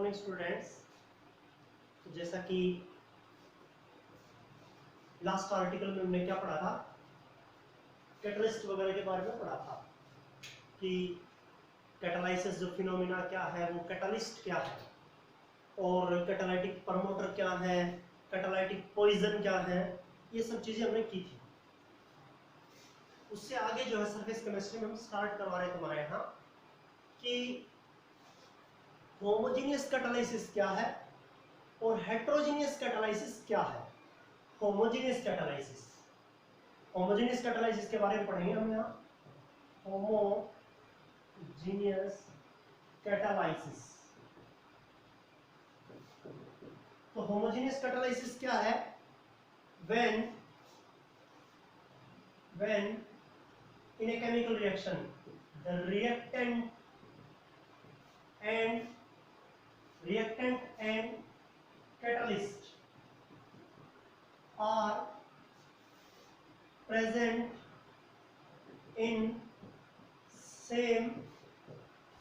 Morning students. तो जैसा कि लास्ट आर्टिकल में हमने क्या पढ़ा था, कैटलिस्ट वगैरह के बारे में पढ़ा था कि कैटालाइसिस जो फिनोमिना क्या है, वो कैटालिस्ट क्या है और कैटालाइटिक प्रमोटर क्या है, कैटालाइटिक पॉइजन क्या है, ये सब चीजें हमने की थी। उससे आगे जो है सरफेस केमिस्ट्री में हम स्टार्ट करवा रहे हैं तुम्हारे यहाँ कि होमोजेनियस कैटालाइसिस क्या है और हेट्रोजेनियस कैटालाइसिस क्या है। होमोजेनियस कैटालाइसिस के बारे में पढ़ेंगे हम यहाँ। होमोजेनियस कैटालाइसिस, तो होमोजेनियस कैटालाइसिस क्या है? when in a chemical reaction the reactant and catalyst are present in same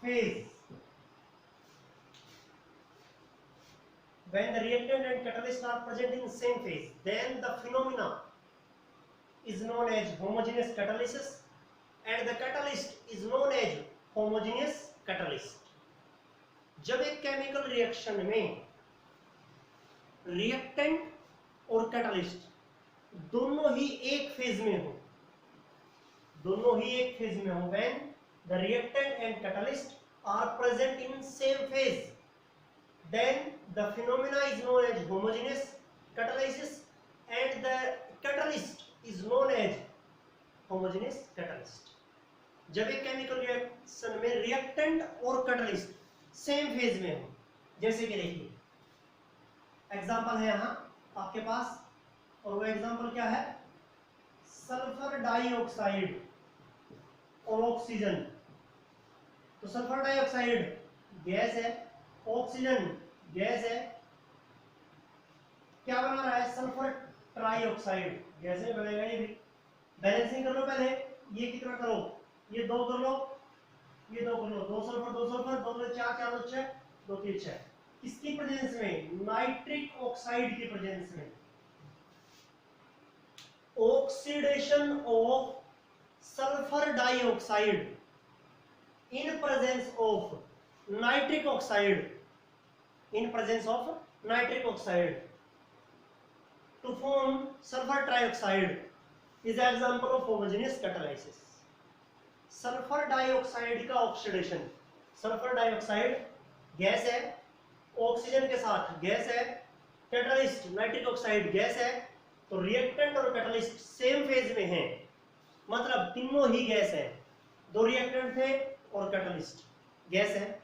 phase. When the reactant and catalyst are present in same phase, then the phenomena is known as homogeneous catalysis and the catalyst is known as homogeneous catalyst. जब एक chemical reaction में reactant और catalyst दोनों ही एक phase में हो, when the reactant and catalyst are present in same phase, then the phenomena is known as homogeneous catalysis and the catalyst is known as homogeneous catalyst. जब एक chemical reaction में reactant और catalyst same phase में हो, जैसे कि देखिए example है यहाँ आपके पास, और वो एग्जांपल क्या है? सल्फर डाइऑक्साइड और ऑक्सीजन। तो सल्फर डाइऑक्साइड गैस है, ऑक्सीजन गैस है, क्या बना रहा है? सल्फर ट्राइऑक्साइड गैस है, बनेगा ये भी। बैलेंसिंग कर लो पहले, ये कितना करो, ये दो कर लो, ये दो कर लो, दो सल्फर दो सल्फर, दो दो चार, चार दो छह, दो तीन छह। किसकी प्रेजेंस में? नाइट्रिक ऑक्साइड की प्रेजेंस में। Oxidation of sulphur dioxide in presence of nitric oxide, to form sulfur trioxide is an example of homogeneous catalysis. Sulphur dioxide का ऑक्सीडेशन, सल्फर डाइऑक्साइड गैस है, ऑक्सीजन के साथ गैस है, catalyst nitric oxide gas है, तो reactant और catalyst same phase में हैं, मतलब तीनों ही गैस है। दो रिएक्टेंट थे और कैटालिस्ट गैस है,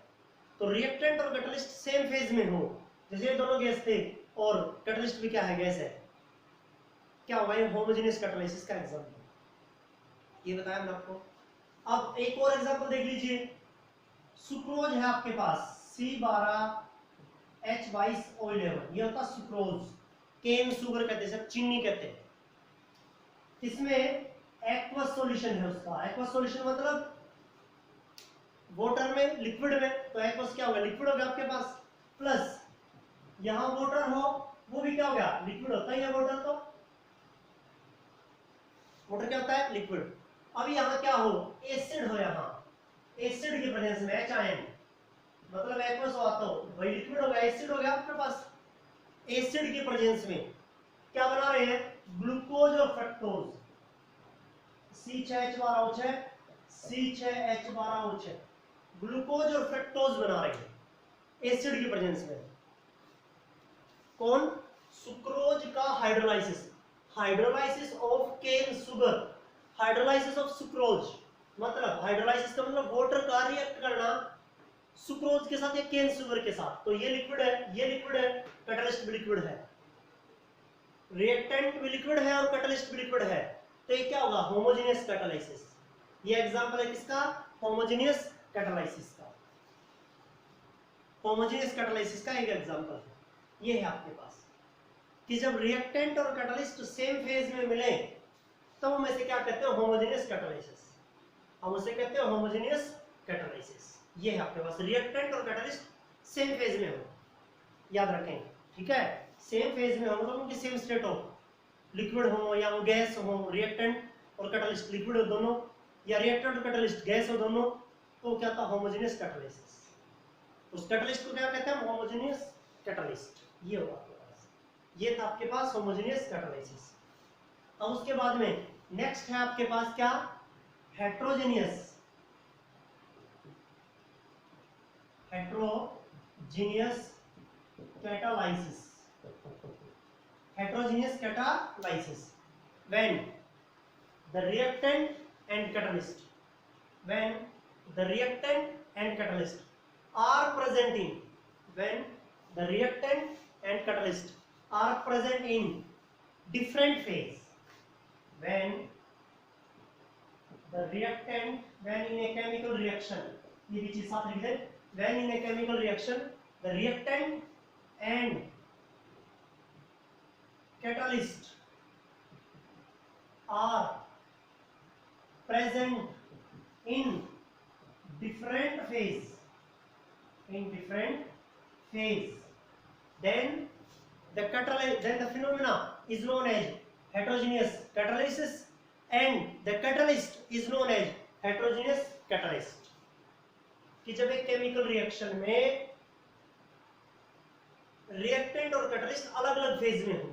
तो रिएक्टेंट और कैटालिस्ट सेम फेज में हो, जैसे ये दोनों गैस थे और कैटालिस्ट भी क्या है? गैस है। क्या होगा? ये होमोजेनियस कैटालाइसिस का एग्जांपल ये बताया मैंने आपको। अब एक और एग्जांपल देख लीजिए। सुक्रोज है आपके पास, C12H22O11, ये होता सुक्रोज, केन शुगर कहते हैं, सब चीनी कहते हैं। इसमें एक्वस सॉल्यूशन है उसका। एक्वस सॉल्यूशन मतलब वाटर में, लिक्विड में, तो एक्वस क्या होगा? लिक्विड हो गया आपके पास, प्लस यहां वाटर हो, वो भी क्या हो गया? लिक्विड होता ही है वाटर, तो वाटर क्या होता है? लिक्विड। अब यहाँ क्या हो? एसिड हो, यहाँ एसिड की प्रेजेंस में H मतलब एक्वस हुआ तो वही लिक्विड हो गया, एसिड हो गया आपके पास। एसिड की प्रेजेंस में क्या बना रहे हैं? ग्लूकोज और फ्रक्टोज, C6H12O6, ग्लूकोज और फ्रक्टोज बना रहे हैं एसिड की प्रेजेंस में। कौन? सुक्रोज का hydrolysis, hydrolysis of cane sugar, hydrolysis of sucrose, मतलब हाइड्रोलाइसिस का मतलब वाटर का रिएक्ट करना सुक्रोज के साथ या केन शुगर के साथ। तो ये लिक्विड है, ये लिक्विड है, कैटालिस्ट भी लिक्विड है, रिएक्टेंट भी लिक्विड है और कैटालिस्ट भी लिक्विड है, तो ये क्या होगा? Homogeneous catalysis. ये एग्जांपल है किसका? होमोजेनियस कैटालाइसिस का। होमोजेनियस कैटालाइसिस का एक एग्जांपल है ये है आपके पास कि जब रिएक्टेंट और कैटालिस्ट सेम फेज में मिले तो हम इसे क्या कहते हैं? Homogeneous catalysis. हम उसे कहते हैं होमोजेनियस कैटालाइसिस। ये है आपके पास रिएक्टेंट और कैटालिस्ट सेम फेज में हो, याद रखें, ठीक है, सेम फेज में हो मतलब उनकी सेम स्टेट हो, लिक्विड हो या वो गैस हो, रिएक्टेंट और कैटलिस्ट लिक्विड हो दोनों, या रिएक्टेंट और कैटलिस्ट गैस हो दोनों, तो क्या था होमोजेनियस कैटालिसिस। उस कैटलिस्ट को क्या कहते हैं, होमोजेनियस कैटालिस्ट। ये होगा आपके पास, ये था आपके पास होमोजेनियस कैटालिसिस। अब उसके बाद में नेक्स्ट है आपके पास क्या, heterogeneous, heterogeneous catalysis, heterogeneous catalysis, when the reactant and catalyst, when the reactant and catalyst are present in, when the reactant and catalyst are present in different phase, when the reactant, when in a chemical reaction, ये भी चीज साथ लिख दें, when in a chemical reaction the reactant and catalyst are present in different phase, in different phase, then the phenomena is known as heterogeneous catalysis and the catalyst is known as heterogeneous catalyst। कि जब एक chemical reaction में reactant और catalyst अलग अलग phase में हो,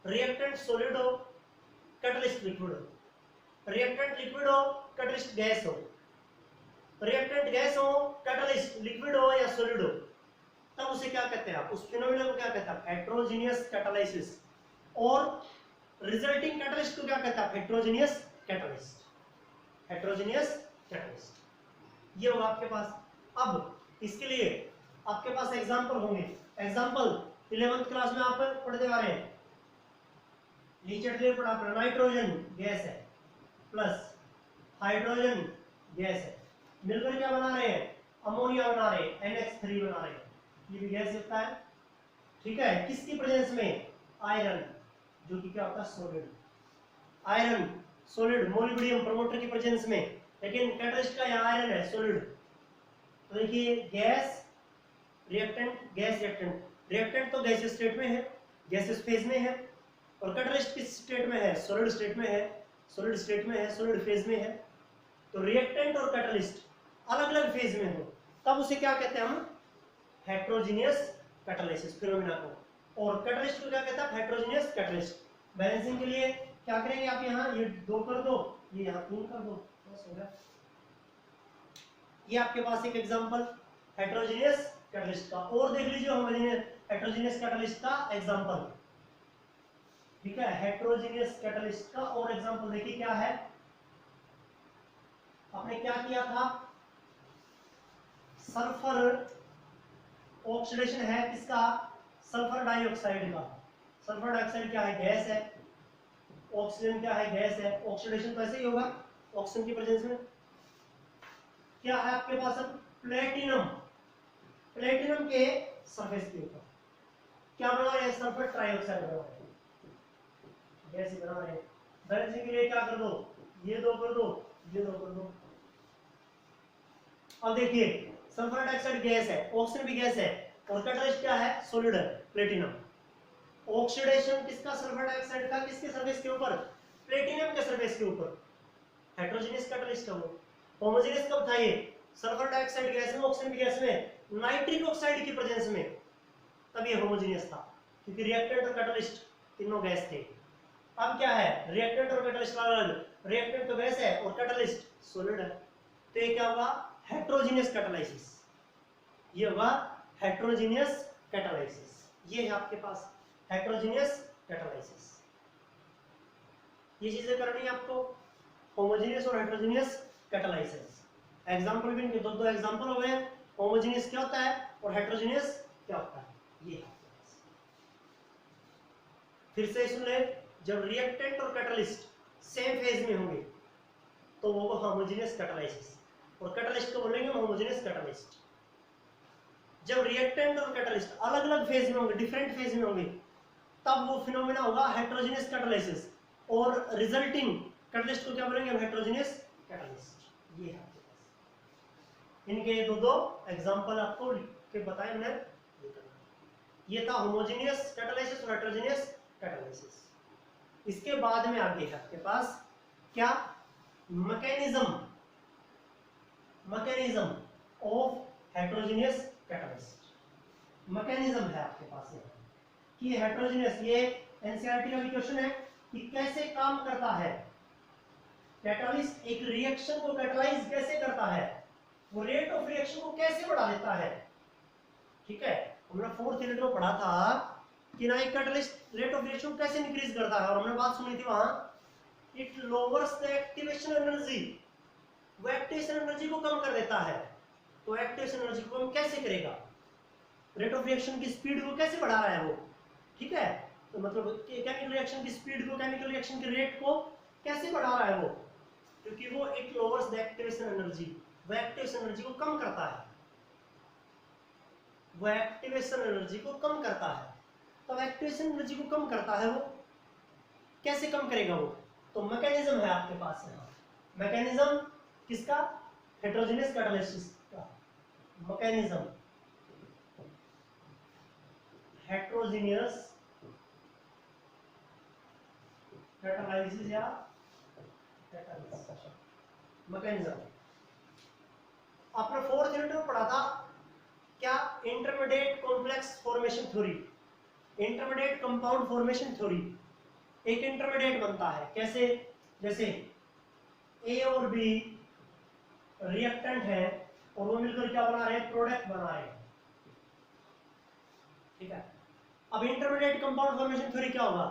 reactant solid हो, कैटलिस्ट लिक्विड हो, रिएक्टेंट लिक्विड हो, कैटलिस्ट गैस हो, रिएक्टेंट गैस हो, कैटलिस्ट लिक्विड हो या सॉलिड हो, तब उसे क्या कहते हैं आप, उस फिनोमेना को क्या कहते हैं, हेट्रोजीनियस कैटालिसिस। और रिजल्टिंग कैटलिस्ट को क्या कहते हैं, हेट्रोजीनियस कैटलिस्ट, हेट्रोजीनियस कैटलिस्ट। ये होगा आपके पास। अब इसके लिए आपके पास एग्जांपल होंगे, एग्जांपल 11th क्लास में आप पढ़ते आ रहे हैं, नीचे क्लियर पढ़ा, नाइट्रोजन गैस है प्लस हाइड्रोजन गैस है, मिलकर क्या बना रहे हैं, अमोनिया बना रहे हैं, NH3 बना रहे हैं, ये भी गैस होता है, ठीक है। किसकी प्रेजेंस में, आयरन, जो कि क्या होता है, सॉलिड, आयरन सॉलिड, मोलिब्डियम प्रमोटर की प्रेजेंस में, लेकिन कैटलिस्ट का यहाँ आयरन है, सॉलिड। तो देखिए gas reactant, gas reactant, reactant तो गैसियस स्टेट में है, गैसियस फेज में है, और कैटलिस्ट किस स्टेट में है, सॉलिड स्टेट में है, सॉलिड स्टेट में है, सॉलिड फेज में है। तो रिएक्टेंट और कैटलिस्ट अलग अलग फेज में हो, तब उसे क्या कहते हैं हम, हेट्रोजीनियस कैटालिसिस फिनोमेना को। और कैटलिस्ट को क्या कहते हैं, हेट्रोजीनियस कैटलिस्ट। बैलेंसिंग के लिए क्या करेंगे आप, यहाँ ये 2 कर दो, ये यहाँ 3 कर दो, बस हो गया। ये आपके पास एक एग्जांपल हेट्रोजीनियस कैटलिस्ट का। और देख लीजिए होमोजेनियस हेट्रोजीनियस कैटलिस्ट का एग्जांपल, ठीक है, हेट्रोजीनियस कैटलिस्ट का और एग्जांपल देखिए क्या है। आपने क्या किया था, सल्फर ऑक्सीडेशन है किसका, सल्फर डाइऑक्साइड का। सल्फर डाइऑक्साइड क्या है, गैस है, ऑक्सीजन क्या है, गैस है, ऑक्सीडेशन तो ऐसे ही होगा ऑक्सीजन की प्रेजेंस में। क्या है आपके पास अब, प्लेटिनम, प्लेटिनम के सरफेस के ऊपर क्या बना रहे हैं, सल्फर ट्राइऑक्साइड बना रहे हैं, गैस बना रहे हैं। बैलेंसिंग के लिए क्या कर दो, ये 2 कर दो, ये 2 कर दो। अब देखिए सल्फर डाइऑक्साइड गैस है, ऑक्सीजन भी गैस है, और कैटलिस्ट क्या है, सॉलिड है, प्लेटिनम। ऑक्सीडेशन किसका, सल्फर डाइऑक्साइड का, किसके सरफेस के ऊपर, प्लेटिनम के सरफेस के ऊपर, हेट्रोजीनियस कैटलिस्ट का वो। होमोजेनियस कब था ये, सल्फर डाइऑक्साइड गैस में, ऑक्सीजन गैस में, नाइट्रिक ऑक्साइड की प्रेजेंस में, तब ये होमोजेनियस था, क्योंकि रिएक्टेंट और कैटलिस्ट तीनों गैस थे। अब क्या है, रिएक्टेंट और कैटलिस्ट अलग, रिएक्टेंट तो गैस है और कैटलिस्ट सॉलिड है, तो ये क्या होगा, हेट्रोजीनियस कैटालिसिस। ये होगा हेट्रोजीनियस कैटालिसिस। ये है आपके पास हेट्रोजीनियस कैटालिसिस। ये चीजें करनी है आपको, होमोजेनियस और हेट्रोजीनियस कैटालिसिस। एग्जांपल भी इनके 2 एग्जांपल हो गए, होमोजेनियस क्या होता है और हेट्रोजीनियस क्या होता है, ये है। फिर से सुन ले, जब रिएक्टेंट और कैटलिस्ट सेम फेज में होंगे तो वो होमोजेनियस कैटालिसिस, और कैटलिस्ट को बोलेंगे होमोजेनियस कैटालिस्ट। जब रिएक्टेंट और कैटलिस्ट अलग अलग फेज में होंगे, डिफरेंट फेज में होंगे, तब वो फिनोमेना होगा हेट्रोजीनियस कैटालिसिस, और रिजल्टिंग कैटलिस्ट को क्या बोलेंगे, हेट्रोजीनियस कैटालिस्ट। ये है आपके पास, इनके 2 एग्जांपल आपको फिर बताया हमने ये था होमोजेनियस कैटालाइसिस और हेटेरोजेनियस कैटालाइसिस। इसके बाद में आगे है आपके पास क्या, mechanism of heterogeneous catalysis. Mechanism है आपके पास ये कि हेटेरोजेनियस, ये एनसीईआरटी का भी क्वेश्चन है कि कैसे काम करता है कैटालिस्ट, एक रिएक्शन को कैटालाइज कैसे करता है, वो रेट ऑफ रिएक्शन को कैसे बढ़ा देता है। ठीक है, हमने फोर्थ यूनिट में पढ़ा था कि ना एक कैटालिस्ट रेट ऑफ रिएक्शन कैसे इंक्रीज करता है, और हमने बात सुनी थी वहां, it lowers the activation energy, वो एक्टिवेशन एनर्जी को कम कर देता है। तो एक्टिवेशन एनर्जी को कम कैसे करेगा, रेट ऑफ रिएक्शन की स्पीड को कैसे बढ़ा रहा है वो। ठीक है, तो मतलब केमिकल रिएक्शन की स्पीड को, केमिकल रिएक्शन के रेट को कैसे बढ़ा रहा है वो, क्योंकि वो it lowers the activation energy, वो एक्टिवेशन एनर्जी को कम करता है, वो एक्टिवेशन एनर्जी को कम करता है। तो एक्टिवेशन एनर्जी को कम करता है वो कैसे कम करेगा वो, तो मैकेनिज्म है आपके पास है। मैकेनिज्म किसका, हेटेरोजेनियस कैटालिसिस का मैकेनिज्म, हेटेरोजेनियस कैटालाइसिस या मैकेनिज्म। आपने फोर्थ यूनिट में पढ़ा था क्या, intermediate complex formation theory, intermediate compound formation theory. एक इंटरमीडिएट बनता है कैसे, जैसे ए और बी रिएक्टेंट है और वो मिलकर क्या बना रहे हैं, प्रोडक्ट बना रहे हैं। ठीक है, अब इंटरमीडिएट कंपाउंड फॉर्मेशन थ्योरी क्या होगा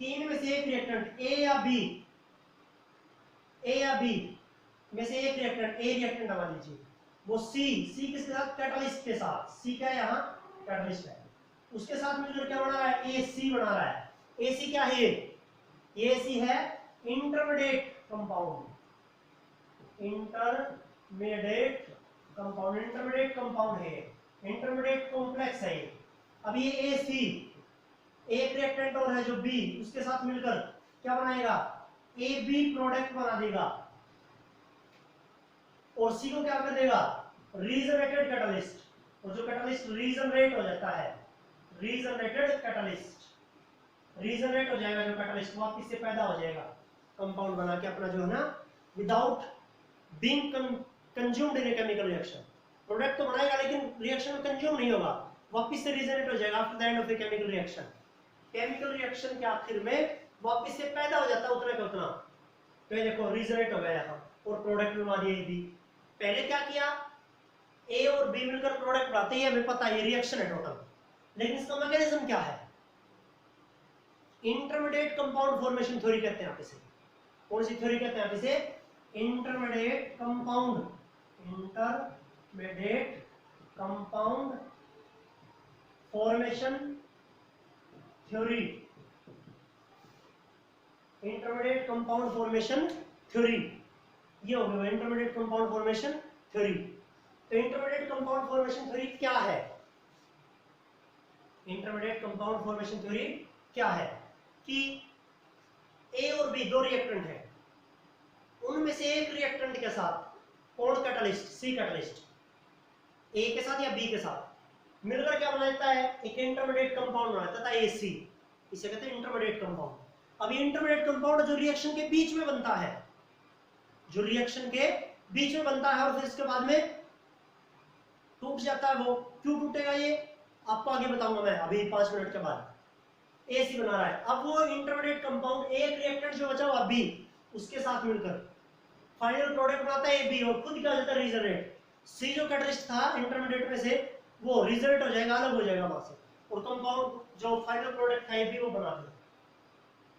कि इनमें से एक रिएक्टेंट ए या बी में से एक रिएक्टेंट, ए रिएक्टेंट मान लीजिए, वो सी किसके साथ, कैटालिस्ट के साथ, सी क्या है यहाँ, कैटालिस्ट है, उसके साथ मिलकर क्या बना रहा है, ए सी बना रहा है। ए सी क्या है, ए सी है इंटरमीडिएट कंपाउंड, इंटरमीडिएट कंपाउंड है, इंटरमीडिएट कॉम्प्लेक्स है। अब ये ए सी, एक रिएक्टेंट और है जो बी, उसके साथ मिलकर क्या बनाएगा, ए बी प्रोडक्ट बना देगा, और सी को क्या कर देगा, रीजनरेटेड कैटालिस्ट, और जो कैटालिस्ट रीजनरेट हो जाता है, रीजनरेटेड कैटालिस्ट, रीजनरेट हो जाएगा जो कैटालिस्ट, वापस से पैदा हो जाएगा कंपाउंड बना के अपना जो है ना, without being consumed in a chemical reaction. Product तो बनाएगा लेकिन रिएक्शन में कंज्यूम नहीं होगा, वापस से रीजनरेट हो जाएगा after the end of a chemical reaction. Chemical reaction के आखिर में वापस से पैदा हो जाता है उतना का उतना। तो ये देखो रीजनरेट हो गया यहाँ और प्रोडक्ट बना दिया बी। पहले क्या किया, ए और बी मिलकर प्रोडक्ट बनाते हैं, हमें पता है ये रिएक्शन है टोटल, लेकिन इसका मैकेनिज्म क्या है, इंटरमीडिएट कंपाउंड फॉर्मेशन थ्योरी कहते हैं आप इसे। कौन सी थ्योरी कहते हैं आप इसे, intermediate compound formation theory, intermediate compound formation theory, ये हो गया इंटरमीडिएट कंपाउंड फॉर्मेशन थ्योरी। तो इंटरमीडिएट कंपाउंड फॉर्मेशन थ्योरी क्या है, इंटरमीडिएट कंपाउंड फॉर्मेशन थ्योरी क्या है कि ए और बी दो रिएक्टेंट है, उनमें से एक रिएक्टेंट के साथ कौन कैटालिस्ट, सी कैटालिस्ट, ए के साथ या बी के साथ मिलकर क्या बना देता है, एक इंटरमीडिएट कंपाउंड बना देता है AC, इसे कहते हैं इंटरमीडिएट कंपाउंड। अब ये इंटरमीडिएट कंपाउंड जो रिएक्शन के बीच में बनता है, जो रिएक्शन के बीच में बनता है और फिर इसके बाद में टूट जाता है, वो क्यों टूटेगा ये आपको आगे बताऊंगा मैं अभी 5 मिनट के बाद। AC बना रहा है, अब वो इंटरमीडिएट कंपाउंड एक रिएक्टेंट जो बचा हुआ B, उसके साथ मिलकर फाइनल प्रोडक्ट बनाता है AB और खुद क्या हो जाता है रीजनरेट। C जो कैटालिस्ट था इंटरमीडिएट में से वो रीजनरेट हो जाएगा, अलग हो जाएगा वहां से, और कंपाउंड जो फाइनल प्रोडक्ट था AB वो बना देगा।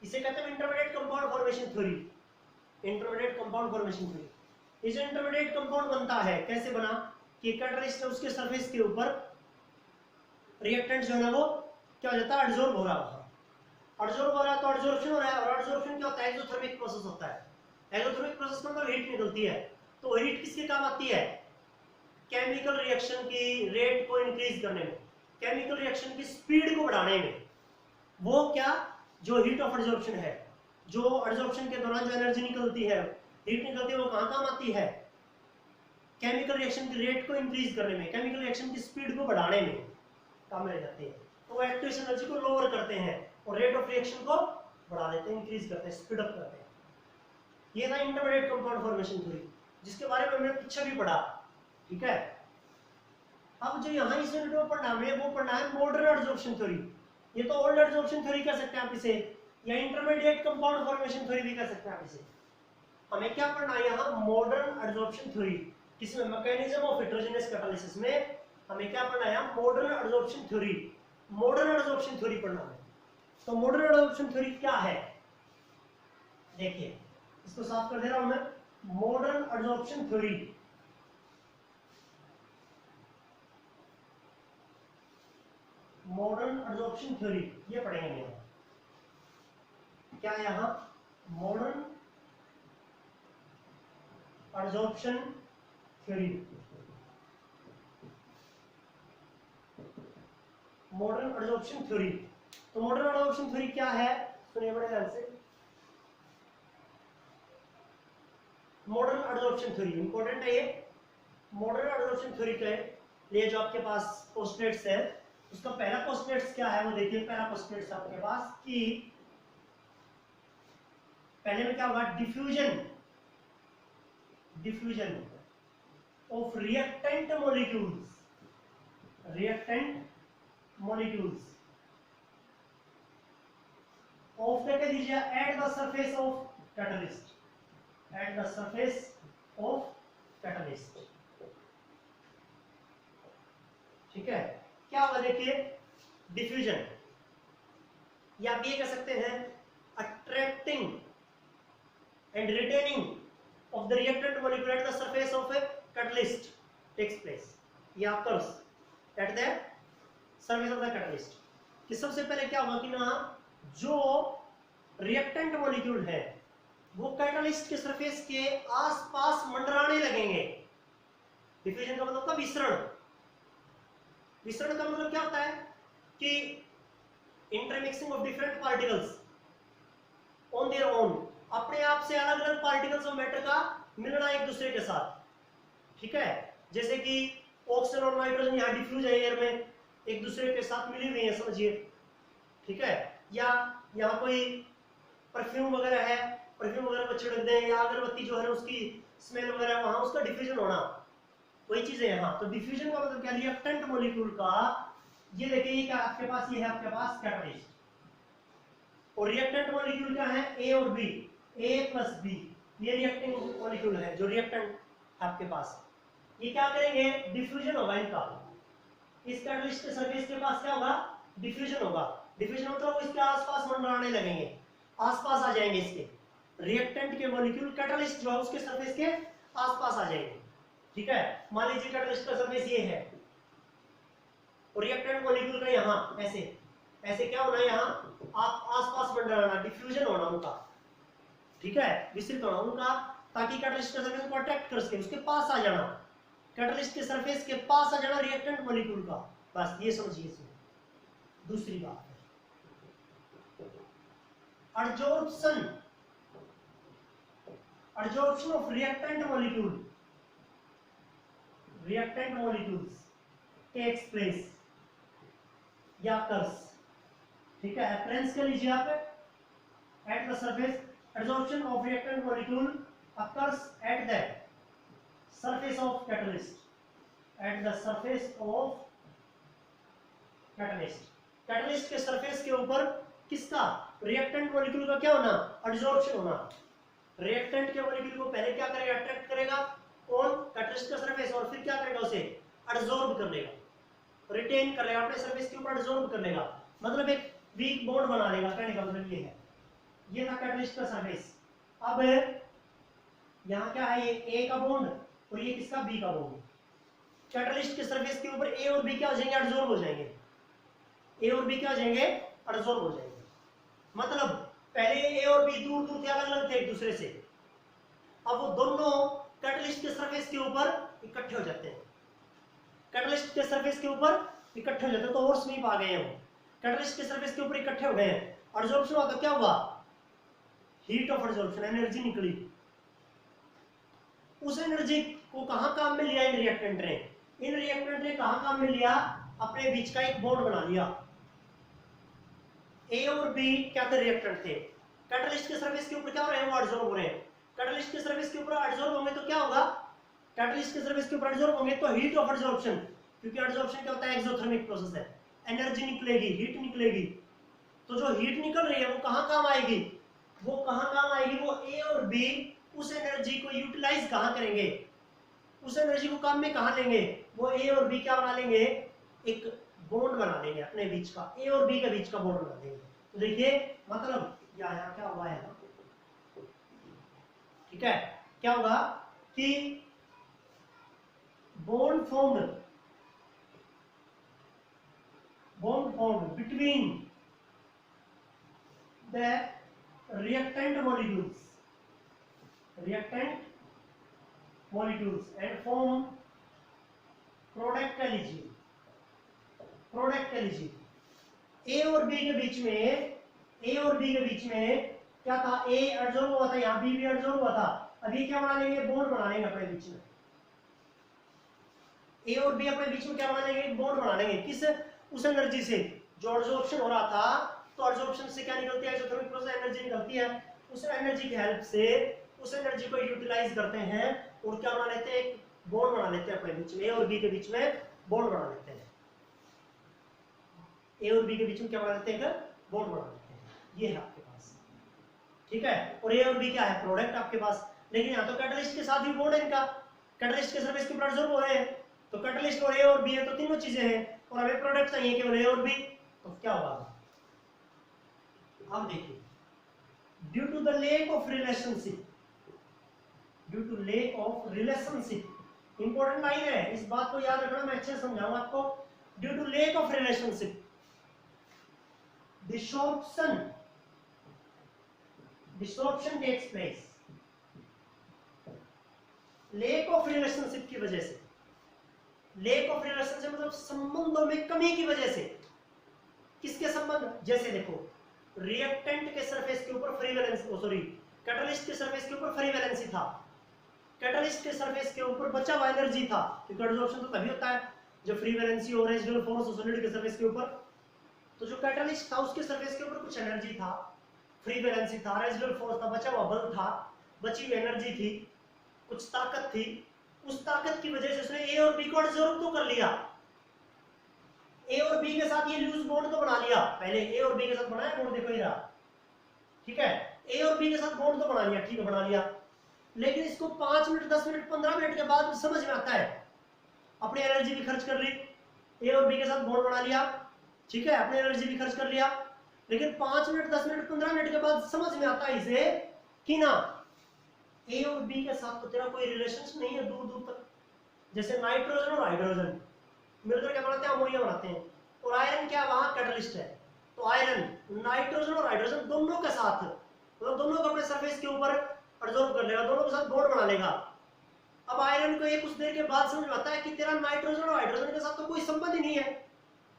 इसे कहते हैं intermediate compound formation theory, intermediate compound formation theory. ये जो इंटरमीडिएट कंपाउंड बनता है कैसे बना कि कैटालिस्ट है उसके सरफेस के ऊपर रिएक्टेंट जो है ना वो क्या हो जाता है, एडसॉर्ब हो रहा है, एडसॉर्ब हो रहा है तो एडसॉर्प्शन हो रहा है, और एडसॉर्प्शन क्या होता है, एक्सोथर्मिक प्रोसेस होता है। एक्सोथर्मिक प्रोसेस में मतलब हीट निकलती है, तो हीट किसके काम आती है, केमिकल रिएक्शन की रेट को इंक्रीज करने में, केमिकल रिएक्शन की स्पीड को बढ़ाने में। वो क्या, जो हीट ऑफ एडसॉर्प्शन है, जो एडसॉर्प्शन के दौरान जो एनर्जी निकलती है, हीट निकलती है, वो कहाँ काम आती है, केमिकल रिएक्शन की रेट को इंक्रीज करने में, केमिकल रिएक्शन की स्पीड को बढ़ाने में काम ले जाते हैं। तो वो एक्टिवेशन एनर्जी को लोअर करते हैं और रेट ऑफ रिएक्शन को बढ़ा देते हैं, इंक्रीज करते हैं, स्पीड अप करते हैं। ये था इंटरमीडिएट कंपाउंड फॉर्मेशन थ्योरी, जिसके बारे में हमने पीछे भी पढ़ा। ठीक है, अब जो यहाँ इस यूनिट में पढ़ना है वो पढ़ना है मॉडर्न एडजॉर्प्शन थ्योरी। ये तो ओल्ड एडजॉर्प्शन थ्योरी कह सकते हैं आप इसे, या इंटरमीडिएट कंपाउंड फॉर्मेशन थ्योरी भी कह सकते हैं आप इसे। हमें क्या पढ़ना है यहाँ, मॉडर्न एडजॉर्प्शन थ्योरी, किसमें, मैकेनिज्म ऑफ हेटेरोजेनस कैटालिसिस में हमें क्या पढ़ना है, modern adsorption theory. Modern adsorption theory पढ़ना है। तो मॉडर्न एडजॉर्प्शन थ्योरी क्या है, देखिए इसको साफ कर दे रहा हूं मैं। Modern adsorption theory modern adsorption theory ये पढ़ेंगे मेरा। क्या है यहां, modern adsorption theory. Modern adsorption theory, तो मॉडर्न एडजॉर्प्शन थ्योरी क्या है, सुनिए बड़े ध्यान से। मॉडर्न एडजॉर्प्शन थ्योरी इंपॉर्टेंट है ये। मॉडर्न एडजॉर्प्शन थ्योरी के लिए जो आपके पास पोस्टुलेट्स है, उसका पहला पोस्टुलेट्स क्या है वो देखिए। पहला पोस्टुलेट्स आपके पास कि पहले में क्या होगा, diffusion of reactant molecules of क्या कह दीजिए, eight the surface of catalyst, ठीक है। क्या होगा देखिए, डिफ्यूजन, या आप ये कह सकते हैं attracting and retaining of the reactant molecule at the surface of a catalyst takes place, या occurs at the surface of the catalyst। कि सबसे पहले क्या होगा कि ना जो रिएक्टेंट मॉलिक्यूल है वो कैटालिस्ट के सरफेस के आसपास मंडराने लगेंगे। डिफ्यूजन का मतलब विसरण का मतलब क्या होता है कि intermixing of different particles on their own, अपने आप से अलग अलग पार्टिकल्स ऑफ मैटर का मिलना एक दूसरे के साथ। ठीक है, जैसे कि ऑक्सीजन और नाइट्रोजन यहाँ डिफ्यूज है एयर में, एक दूसरे के साथ मिली हुई है समझिए। ठीक है, या यहाँ कोई परफ्यूम वगैरह है, परफ्यूम वगैरह को छिड़क दें, या अगरबत्ती जो है उसकी स्मेल वगैरह, वहां उसका डिफ्यूजन होना, वही चीज है यहाँ। तो डिफ्यूजन का मतलब क्या, रिएक्टेंट मॉलिक्यूल का, ये देखिए ये क्या आपके पास, ये है आपके पास कैटालिस्ट, और रिएक्टेंट मॉलिक्यूल क्या है, ए और बी, A प्लस बी, ये रिएक्टिंग मॉलिक्यूल है जो रिएक्टेंट आपके पास। ये क्या करेंगे, डिफ्यूजन होगा इनका, इस कैटालिस्ट के सरफेस के पास क्या होगा, डिफ्यूजन होगा। डिफ्यूजन मतलब वो इसके आसपास मंडराने लगेंगे, आसपास आ जाएंगे इसके, रिएक्टेंट के मॉलिक्यूल कैटालिस्ट जो है उसके सरफेस के आसपास आ जाएंगे। ठीक है, मान लीजिए कैटालिस्ट का सरफेस ये है और रिएक्टेंट मॉलिक्यूल का यहाँ ऐसे क्या होना है, यहाँ आप आसपास मंडराना, डिफ्यूजन होना उनका। ठीक है, विस्तृत होना उनका, ताकि कैटालिस्ट के सरफेस को अट्रैक्ट कर सके, उसके पास आ जाना, कैटालिस्ट के सरफेस के पास आ जाना रिएक्टेंट मॉलिक्यूल का, बस ये समझिए इसमें। दूसरी बात adsorption of reactant molecules takes place या occurs। ठीक है, रेफरेंस कर लीजिए आप, at the surface, adsorption of reactant molecule occurs at the surface of catalyst, catalyst के सरफेस के ऊपर किसका, रिएक्टेंट मॉलिक्यूल का क्या होना, एडजॉर्प्शन होना। रिएक्टेंट के मॉलिक्यूल को पहले क्या करेगा, अट्रैक्ट करेगा और कैटालिस्ट का सरफेस, और फिर क्या करेगा, उसे एडजॉर्ब कर लेगा, रिटेन कर लेगा, अपने सरफेस के ऊपर एडजॉर्ब कर लेगा, मतलब एक वीक बॉन्ड बना लेगा। कहने का मतलब ये है, ये था कैटालिस्ट का सरफेस। अब यहाँ क्या है, ये ए का बॉन्ड और ये किसका, बी का बॉन्ड। कैटालिस्ट के सरफेस के ऊपर ए और बी क्या हो जाएंगे, एडजॉर्ब हो जाएंगे, ए और बी क्या हो जाएंगे, एडजॉर्ब हो जाएंगे। मतलब पहले ए और बी दूर दूर थे, अलग अलग थे एक दूसरे से, अब वो दोनों कैटालिस्ट के सरफेस के ऊपर इकट्ठे हो जाते हैं, कैटालिस्ट के सरफेस के ऊपर इकट्ठे हो जाते हैं, तो और स्वीप आ गए हैं, वो कैटालिस्ट के सरफेस के ऊपर इकट्ठे हो गए हैं, एडजॉर्प्शन हुआ, तो क्या हुआ, हीट ऑफ एडजॉर्प्शन, एनर्जी निकली। उस एनर्जी को कहाँ काम में लिया इन रिएक्टेंट ने? इन रिएक्टेंट ने कहाँ काम में लिया? अपने बीच का एक बॉन्ड बना लिया। ए और बी क्या थे? रिएक्टेंट थे। कैटलिस्ट के सरफेस के ऊपर क्या हो रहे हैं? वो एडसॉर्ब हो रहे हैं। कैटलिस्ट के सरफेस के ऊपर एडसॉर्ब होंगे तो क्या होगा? कैटलिस्ट के सरफेस के ऊपर एडसॉर्ब होंगे तो हीट ऑफ एडसॉर्प्शन, क्योंकि एडसॉर्प्शन क्या होता है? एक्सोथर्मिक प्रोसेस है। एनर्जी निकलेगी, हीट निकलेगी। तो जो हीट निकल रही है वो कहाँ काम आएगी? वो कहाँ काम आएगी? वो ए और बी उस एनर्जी को यूटिलाइज कहाँ करेंगे? उस एनर्जी को काम में कहाँ लेंगे? वो ए और बी क्या बना लेंगे? एक बॉन्ड बना लेंगे अपने बीच का, ए और बी के बीच का बॉन्ड बना लेंगे। तो देखिए मतलब यहाँ क्या हुआ है, ठीक है, क्या होगा कि bond formed between the reactant molecules and form product eligible। ए और बी के बीच में क्या था? ए एडसॉर्ब हुआ था, यहाँ बी भी एडसॉर्ब हुआ था। अभी क्या बना लेंगे? बॉन्ड बना लेंगे अपने बीच में। ए और बी अपने बीच में क्या बना लेंगे? बॉन्ड बना लेंगे। किस? उस एनर्जी से जो एडसॉर्प्शन हो रहा था। तो एडसॉर्प्शन से क्या निकलती है? एक्सोथर्मिक प्रोसेस एनर्जी निकलती है। उस एनर्जी की हेल्प से उस एनर्जी को यूटिलाइज करते हैं और क्या बना लेते हैं? एक बॉन्ड बना लेते हैं अपने बीच में। ए और बी के बीच में बॉन्ड बना लेते हैं। ए और बी के बीच में क्या बना लेते हैं? बॉन्ड बना लेते हैं। ये है आपके पास, ठीक है। और ए और बी क्या है? प्रोडक्ट आपके पास। लेकिन यहाँ तो कैटलिस्ट के साथ भी बॉन्ड है इनका। कैटलिस्ट के सरफेस के ऊपर एडसॉर्ब हो रहे हैं, तो कैटलिस्ट और ए और बी है, तो तीनों चीजें हैं और हमें प्रोडक्ट चाहिए केवल ए और बी। तो क्या होगा? अब देखिए, due to the lack of relationship, important line है, इस बात को याद रखना, मैं अच्छे से समझाऊंगा आपको। Due to lack of relationship desorption takes place. Lack of relationship की वजह से, लेक ऑफ रिलेशनशिप मतलब संबंधों में कमी की वजह से। किसके संबंध? जैसे देखो, रिएक्टेंट के सरफेस के ऊपर फ्री वैलेंसी, कैटलिस्ट के सरफेस के ऊपर फ्री वैलेंसी था। कैटलिस्ट के सरफेस के ऊपर बचा हुआ एनर्जी था, क्योंकि एडसॉर्प्शन तो तभी होता है जब फ्री वैलेंसी और रेसिडुअल फोर्स हो सॉलिड के सरफेस के ऊपर। तो जो कैटलिस्ट था उसके सरफेस के ऊपर कुछ एनर्जी था, फ्री वैलेंसी था, रेसिडुअल फोर्स था, बचा हुआ बल था, बची हुई एनर्जी थी, कुछ ताकत थी। उस ताकत की वजह से उसने ए और बी को एडसॉर्ब तो कर लिया। ए और बी के साथ ये लूज बॉन्ड तो बना लिया। पहले ए और बी के साथ बनाया बॉन्ड, देखो ये रहा, ठीक है। ए और बी के साथ बॉन्ड तो बना लिया, ठीक है, बना लिया। लेकिन इसको 5 मिनट 10 मिनट 15 मिनट के बाद समझ में आता है, अपनी एनर्जी भी खर्च कर ली, ए और बी के साथ बॉन्ड बना लिया, ठीक है, अपनी एनर्जी भी खर्च कर लिया। लेकिन 5 मिनट 10 मिनट 15 मिनट के बाद समझ में आता है इसे कि ना ए और बी के साथ तो तेरा कोई रिलेशन नहीं है दूर दूर तक। जैसे नाइट्रोजन और हाइड्रोजन मिलकर क्या बनाते हैं? अमोनिया बनाते हैं। और आयरन क्या वहां कैटलिस्ट है, तो आयरन नाइट्रोजन और हाइड्रोजन दोनों के साथ, मतलब दोनों को अपने सरफेस के ऊपर एब्जॉर्ब कर लेगा, दोनों के साथ बॉन्ड बना लेगा। अब आयरन को ये कुछ देर के बाद समझ में आता है कि तेरा नाइट्रोजन और हाइड्रोजन के साथ तो कोई संबंध ही नहीं है,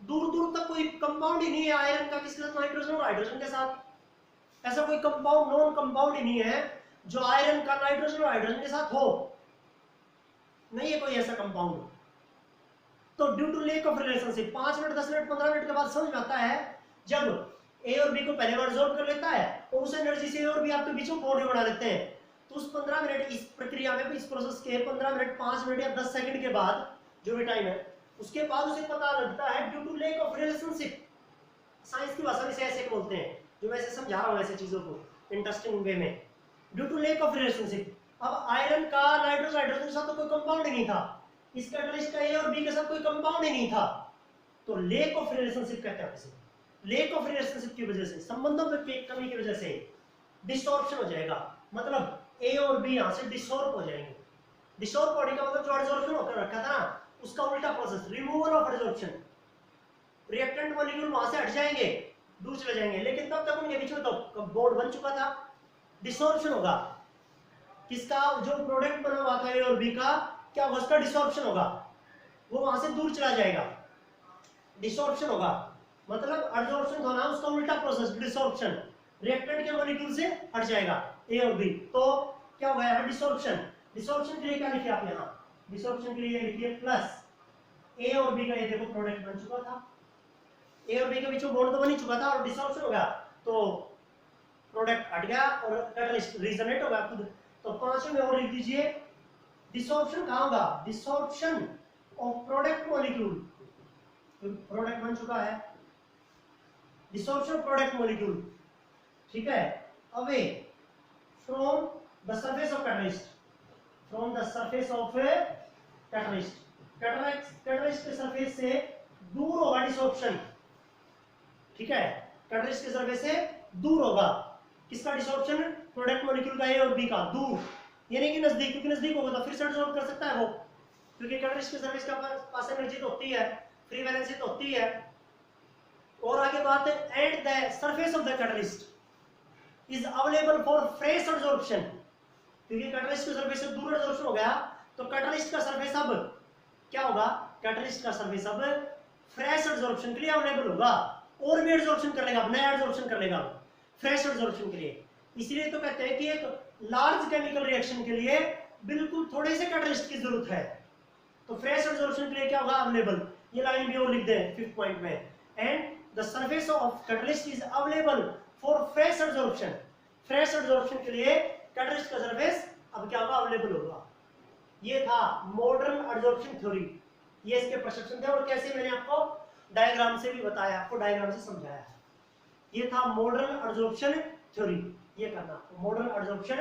दूर दूर तक कोई कंपाउंड ही नहीं है आयरन का किसके साथ? नाइट्रोजन और हाइड्रोजन के साथ। ऐसा कोई कंपाउंड, नॉन कंपाउंड ही नहीं है जो आयरन का नाइट्रोजन और हाइड्रोजन के साथ हो, नहीं है कोई ऐसा कंपाउंड। तो due to lack of relationship 5 minute 10 minute 15 minute के बाद समझ में आता है, जब ए और बी को पहले बार एब्जॉर्ब कर लेता है और उस एनर्जी से ए और बी आपके बीच में बॉन्ड बना लेते हैं। तो उस 15 मिनट इस प्रक्रिया में, इस प्रोसेस के 15 मिनट 5 मिनट या 10 सेकंड के बाद, जो भी टाइम है, उसके बाद उसे पता लगता है due to lack of relationship. Science की भाषा में इसे ऐसे बोलते हैं, जो मैं ऐसे समझा रहा हूँ ऐसे चीजों को इंटरेस्टिंग वे में, due to lack of relationship. अब आयरन का नाइट्रोजन हाइड्रोजन के साथ तो कोई कंपाउंड ही नहीं था, इस कैटलिस्ट का ए और बी के साथ कोई कंपाउंड ही नहीं था, तो लेक ऑफ रिलेशनशिप कहते हैं इसे। लेक ऑफ रिलेशनशिप की वजह से, संबंधों में कमी की वजह से डिस्टॉर्शन हो जाएगा, मतलब ए और बी यहां से डिसॉर्ब हो जाएंगे। डिसॉर्ब होने का मतलब जो एडसॉर्प्शन होकर रखा था ना, उसका उल्टा process, removal of adsorption. Reactant molecule वहां से हट जाएंगे, दूर चले जाएंगे, लेकिन तब तक उनके बीच में तो बॉन्ड बन चुका था। डिसॉर्प्शन होगा किसका? जो प्रोडक्ट बना हुआ था ए और बी का, क्या होगा? उसका डिसॉर्प्शन होगा, वो वहां से दूर चला जाएगा। डिसॉर्प्शन होगा मतलब एडसॉर्प्शन होना, उसका उल्टा प्रोसेस डिसॉर्प्शन। रिएक्टेंट के मॉलिक्यूल से हट जाएगा ए और बी, तो क्या होगा? डिसॉर्प्शन। डिसॉर्प्शन के लिए क्या लिखे आप यहाँ? डिसऑर्प्शन के लिए लिखिए प्लस ए और बी का, ये देखो प्रोडक्ट बन चुका था, ए और बी के बीच में बॉन्ड तो बन ही चुका था और डिसऑर्प्शन हो गया तो प्रोडक्ट हट गया और कैटलिस्ट रीजनेट हो गया खुद। तो पांचवें में और लिख दीजिए डिसऑर्प्शन कहाँ होगा, डिसऑर्प्शन ऑफ प्रोडक्ट मॉलिक्यूल, प्रोडक्ट बन चुका है, डिसऑर्प्शन ऑफ प्रोडक्ट मॉलिक्यूल, ठीक है, away from the surface of catalyst, from the surface of catalyst, catalyst के सरफेस से दूर होगा डिसऑर्प्शन, ठीक है, कैटलिस्ट के सरफेस से दूर होगा, किसका डिसऑर्प्शन, प्रोडक्ट मॉलिक्यूल का, ए और बी का, दूर यानी कि नजदीक, क्योंकि नजदीक होगा तो फिर से एब्जॉर्ब कर सकता है वो, क्योंकि कैटलिस्ट के सरफेस का पास एनर्जी तो होती है, फ्री वैलेंसी तो होती है। और आगे बात है eight the surface of the catalyst is available for fresh absorption, क्योंकि कैटलिस्ट के सरफेस से दूर एब्जॉर्प्शन हो गया तो कैटलिस्ट का सरफेस अब क्या होगा, कैटलिस्ट का सरफेस अब फ्रेश एब्जॉर्प्शन के लिए अवेलेबल होगा, और भी एब्जॉर्प्शन कर लेगा, नया एब्जॉर्प्शन कर लेगा फ्रेश एब्जॉर्प्शन के लिए। इसलिए तो कहते हैं कि एक लार्ज केमिकल रिएक्शन के लिए बिल्कुल थोड़े से कैटलिस्ट की जरूरत है, तो फ्रेश एब्जॉर्प्शन के लिए क्या होगा, अवेलेबल, ये लाइन भी और लिख दें 5th पॉइंट में, and the surface of catalyst is available for fresh absorption, fresh absorption के लिए कैटलिस्ट का सरफेस अब क्या होगा, अवेलेबल होगा। ये था मॉडर्न एब्जॉर्प्शन थ्योरी, ये इसके प्रिस्क्रिप्शन थे और कैसे मैंने आपको डायग्राम से भी बताया, आपको डायग्राम से समझाया। ये था मॉडर्न एब्जॉर्प्शन थ्योरी, ये करना मॉडर्न एब्जॉर्प्शन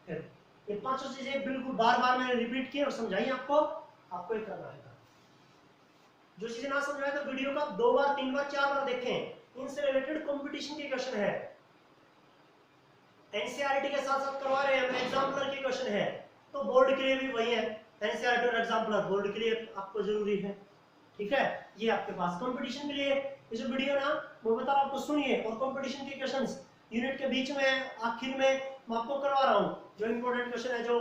थ्योरी, ये पांचों चीजें बिल्कुल बार बार मैंने रिपीट की और समझाई आपको ये करना है। जो चीजें ना समझाए तो वीडियो का 2 बार 3 बार 4 बार देखें, इनसे रिलेटेड कंपटीशन के क्वेश्चन है, एनसीईआरटी के साथ साथ करवा रहे हैं, एग्जाम्पलर के क्वेश्चन है, तो बोर्ड के लिए भी वही है, एनसीईआरटी और एग्जाम्पलर बोर्ड के लिए आपको जरूरी है, ठीक है। ये आपके पास कंपटीशन के लिए ये जो वीडियो ना वो बता रहा हूं आपको, सुनिए, और कंपटीशन के क्वेश्चंस यूनिट के बीच में आखिर में मैं आपको करवा रहा हूं, जो इंपॉर्टेंट क्वेश्चन है जो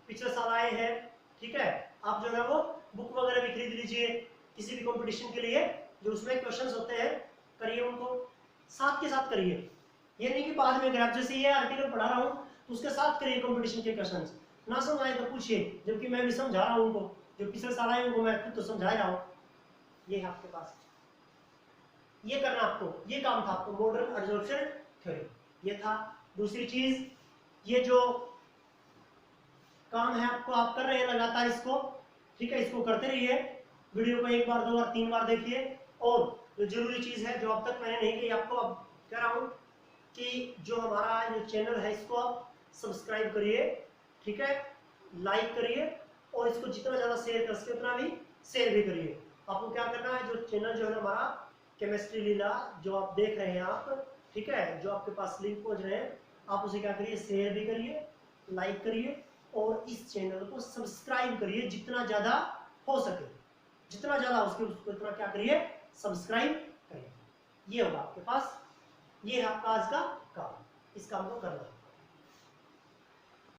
पिछले साल आए हैं, ठीक है। आप जो है वो बुक वगैरह भी खरीद लीजिए किसी भी कंपटीशन के लिए, जो उसमें क्वेश्चंस होते हैं करिए उनको साथ के साथ करिए, ये नहीं कि बाद में अगर आप जैसे ये आर्टिकल पढ़ा रहा हूँ तो उसके साथ करिए कंपटीशन के क्वेश्चंस, ना समझ आए तो पूछिए, जबकि मैं भी समझा रहा हूँ उनको, जो पिछले साल आए उनको मैं खुद तो समझा रहा हूँ। ये है आपके पास, ये करना आपको, ये काम था आपको मॉडर्न एब्जॉर्प्शन थ्योरी, ये था। दूसरी चीज, ये जो काम है आपको आप कर रहे हैं लगातार इसको, ठीक है, इसको करते रहिए, वीडियो को 1 बार 2 बार 3 बार देखिए, और जो जरूरी चीज है जो अब तक मैंने नहीं की आपको अब कह रहा हूं कि जो हमारा जो चैनल है इसको आप सब्सक्राइब करिए, ठीक है, लाइक करिए, और इसको जितना ज्यादा शेयर कर सके उतना भी शेयर भी करिए। आपको क्या करना है, जो चैनल जो है हमारा केमिस्ट्री लीला जो आप देख रहे हैं आप, ठीक है, जो आपके पास लिंक पहुंच रहे हैं, आप उसे क्या करिए, शेयर भी करिए, लाइक करिए, और इस चैनल को सब्सक्राइब करिए जितना ज्यादा हो सके, जितना ज्यादा उसको उतना क्या करिए, सब्सक्राइब करिए। ये होगा आपके पास, ये है आपका आज का काम, इस काम को करना है।